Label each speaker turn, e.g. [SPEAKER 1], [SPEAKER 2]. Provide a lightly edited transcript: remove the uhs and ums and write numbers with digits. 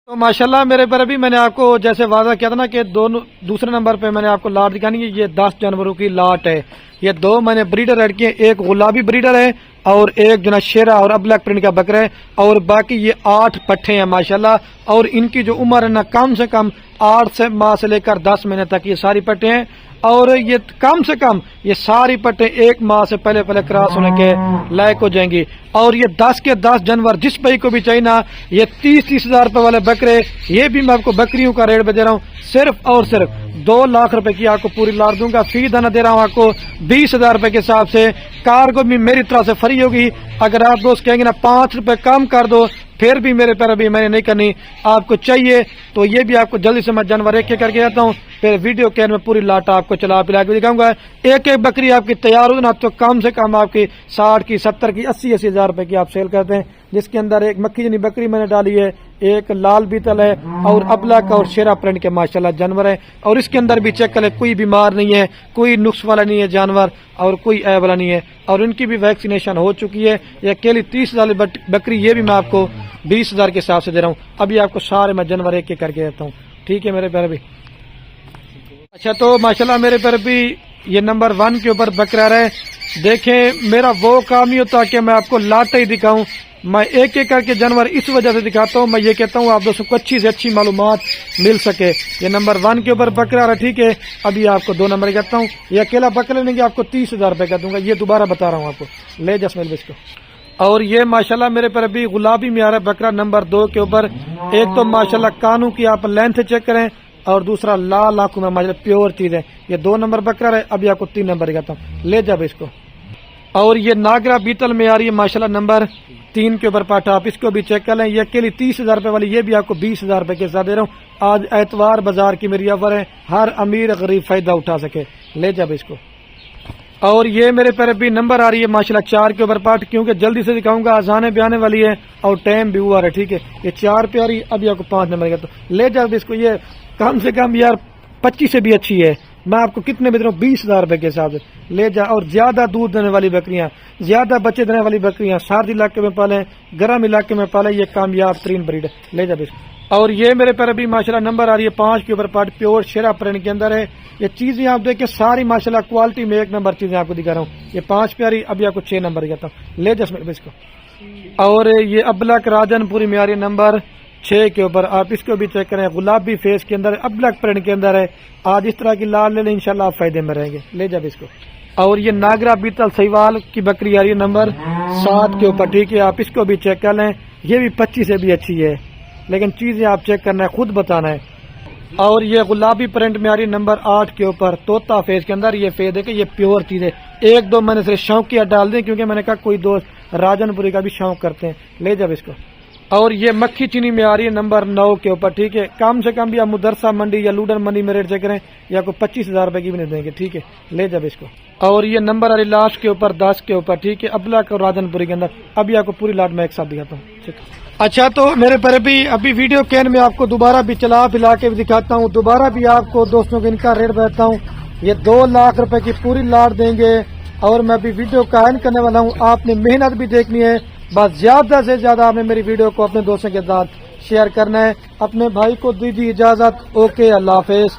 [SPEAKER 1] تو ماشاءاللہ میرے پر ابھی میں نے آپ کو جیسے واضح کیا تھا نا کہ دوسرے نمبر پہ میں نے آپ کو لاٹ دکھانی ہے. یہ 10 جانوروں کی لاٹ ہے. یہ 2 میں نے بریڈر ایڈ کیے, ایک گلابی بریڈر ہے اور ایک جو نا شیرا اور ابلیک پرنٹ کا بکرا ہے, اور باقی یہ 8 پٹھے ہیں ماشاءاللہ. اور ان کی جو عمر ہے نا کم سے کم 8 ماہ سے لے کر 10 مہینے تک یہ ساری پٹھے ہیں. اور یہ کم سے کم یہ ساری پٹے 1 ماہ سے پہلے کراس ہونے کے لائق ہو جائیں گی. اور یہ 10 کے 10 جانور جس بھائی کو بھی چاہیے نا, یہ 30 ہزار روپے والے بکرے, یہ بھی میں آپ کو بکریوں کا ریٹ پہ دے رہا ہوں صرف اور صرف 2 لاکھ روپے کی آپ کو پوری لاٹ دوں گا. فی دانہ دے رہا ہوں آپ کو 20,000 روپے کے حساب سے. کارگو بھی میری طرف سے فری ہوگی. اگر آپ دوست کہیں گے نا 5 روپے کم کر دو, پھر بھی میرے پر ابھی میں نے نہیں کرنی. آپ کو چاہیے تو یہ بھی آپ کو جلدی سے میں جانور ایک ایک کر کے جاتا ہوں, پھر ویڈیو کے میں پوری لاٹ آپ کو چلا پلا کے دکھاؤں گا. ایک ایک بکری آپ کی تیار ہو نا تو کم سے کم آپ کی 60 کی 70 کی 80 ہزار روپے کی آپ سیل کرتے ہیں, جس کے اندر ایک مکھی جنی بکری میں نے ڈالی ہے, ایک لال بیتل ہے اور ابلک اور شیرا پرنٹ کے ماشاءاللہ جانور ہے. اور اس کے اندر بھی چیک کریں کوئی بیمار نہیں ہے, کوئی نقص والا نہیں ہے جانور, اور کوئی عیب والا نہیں ہے, اور ان کی بھی ویکسینیشن ہو چکی ہے. یہ اکیلی 30,000 بکری, یہ بھی میں آپ کو 20,000 کے حساب سے دے رہا ہوں. ابھی آپ کو سارے میں جانور ایک ایک کر کے دیتا ہوں, ٹھیک ہے میرے پیارے بھی. اچھا تو ماشاءاللہ میرے پر بھی یہ نمبر 1 کے اوپر بکرا ہے. دیکھیں میرا وہ کام ہی ہوتا کہ میں آپ کو لاٹیں ہی دکھاؤں, میں ایک ایک کر کے جانور اس وجہ سے دکھاتا ہوں. میں یہ کہتا ہوں آپ دوستوں کو اچھی سے اچھی معلومات مل سکے. یہ نمبر 1 کے اوپر بکرا رہا, ٹھیک ہے. ابھی آپ کو 2 نمبر کرتا ہوں. یہ اکیلا بکرا لینے کے آپ کو 30,000 روپے کا دوں گا. یہ دوبارہ بتا رہا ہوں آپ کو, لے جسمیل بس کو. اور یہ ماشاءاللہ میرے پر ابھی گلابی میں آ رہا ہے بکرا نمبر 2 کے اوپر. ایک تو ماشاءاللہ کانوں کی آپ لینتھ چیک کریں, اور دوسرا لال آنکھوں میں ماشاءاللہ پیور چیز ہے. یہ 2 نمبر بکرا ہے. ابھی آپ کو 3 نمبر کہتا ہوں, لے جا اس کو. اور یہ ناگرا بیتل میں آ رہی ہے ماشاءاللہ نمبر 3 کے اوپر پاٹا, آپ اس کو بھی چیک کر لیں. یہ اکیلی 30,000 روپے والی, یہ بھی آپ کو 20,000 روپے کے ساتھ دے رہا ہوں. آج اتوار بازار کی میری آفر ہے, ہر امیر غریب فائدہ اٹھا سکے. لے جا اس کو. اور یہ میرے پر بھی نمبر آ رہی ہے ماشاءاللہ 4 کے اوپر پاٹ, کیونکہ جلدی سے دکھاؤں گا, آزانے بھی آنے والی ہے اور ٹائم بھی ہوا ہے, ٹھیک ہے. یہ 4 پہ آ رہی ہے. ابھی آپ کو 5 نمبر کہتا ہوں, لے جا اس کو. یہ کم سے کم یار 25 سے بھی اچھی ہے. میں آپ کو کتنے میں دے رہا ہوں, 20,000 روپے کے حساب سے. لے جا. اور زیادہ دودھ دینے والی بکریاں, زیادہ بچے دینے والی بکریاں سرد علاقے میں پالیں, گرم علاقے میں پالیں, یہ کامیاب ترین بریڈ ہے. لے جا اس کو. اور یہ میرے پر ابھی ماشاءاللہ نمبر آ رہی ہے 5 کے اوپر پاٹ, پیور شیرا پرنٹ کے اندر ہے. یہ چیزیں آپ دیکھیں ساری ماشاءاللہ کوالٹی میں 1 نمبر چیزیں آپ کو دکھا رہا ہوں. یہ 5 پہ آ رہی. ابھی آپ کو 6 نمبر کہتا ہوں, لے جا اس کو. اور یہ ابلک راجن پوری میں آ رہی ہے نمبر 6 کے اوپر, آپ اس کو بھی چیک کریں. گلابی فیس کے اندر ہے, ابلک پرنٹ کے اندر ہے. آج اس طرح کی لال لے لیں, انشاءاللہ آپ فائدے میں رہیں گے. لے جا اس کو. اور یہ ناگرا بیتل سہیوال کی بکری آ رہی ہے نمبر 7 کے اوپر, ٹھیک ہے. آپ اس کو بھی چیک کر لیں. یہ بھی 25 سے بھی اچھی ہے, لیکن چیزیں آپ چیک کرنا ہے, خود بتانا ہے. اور یہ گلابی پرنٹ میں آ رہی ہے نمبر 8 کے اوپر, طوطا فیس کے اندر. یہ فیس دیکھیں, یہ پیور چیز ہے. 1-2 میں نے صرف شوق کیا ڈال دیں, کیونکہ میں نے کہا کوئی دوست راجن پوری کا بھی شوق کرتے ہیں. لے جا اس کو. اور یہ مکھی چینی میں آ رہی ہے نمبر 9 کے اوپر, ٹھیک ہے. کم سے کم بھی آپ مدرسہ منڈی یا لوڈر منڈی میں ریٹ چیک کریں, یا کو 25,000 روپے کی بھی نہیں دیں گے, ٹھیک ہے. لے جا اس کو. اور یہ نمبر آ رہی لاسٹ کے اوپر 10 کے اوپر, ٹھیک ہے. ابلک اور راجن پوری کے اندر. ابھی آپ کو پوری لاٹ میں ایک ساتھ دکھاتا ہوں, ٹھیک ہے. اچھا تو میرے پر ابھی ویڈیو کین میں آپ کو دوبارہ بھی چلا پلا کے بھی دکھاتا ہوں. دوبارہ بھی آپ کو دوستوں کے ان کا ریٹ بتاتا ہوں. یہ 2 لاکھ روپے کی پوری لاٹ دیں گے. اور میں ابھی ویڈیو کا اینڈ کرنے والا ہوں. آپ نے محنت بھی دیکھنی ہے, بس زیادہ سے زیادہ آپ نے میری ویڈیو کو اپنے دوستوں کے ساتھ شیئر کرنا ہے. اپنے بھائی کو دیجیے اجازت. اوکے, اللہ حافظ.